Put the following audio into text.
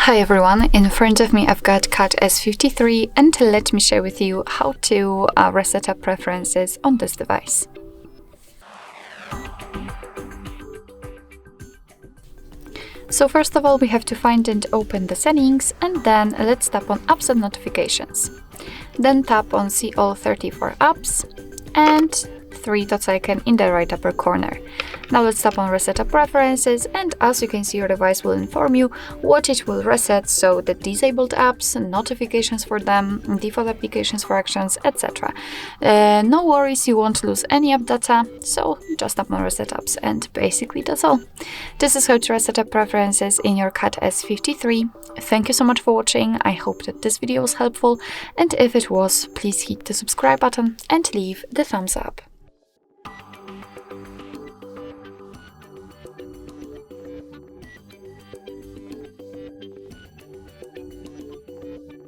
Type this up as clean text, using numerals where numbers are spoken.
Hi everyone, in front of me I've got Cat S53 and let me share with you how to reset up preferences on this device. So first of all we have to find and open the settings, and then let's tap on apps and notifications. Then tap on see all 34 apps and 3 dots icon in the right upper corner. Now let's tap on reset up preferences, and as you can see your device will inform you what it will reset, so the disabled apps, notifications for them, default applications for actions, etc. No worries, you won't lose any app data, so just tap on reset apps and basically that's all. This is how to reset up preferences in your Cat S53. Thank you so much for watching. I hope that this video was helpful, and if it was, please hit the subscribe button and leave the thumbs up.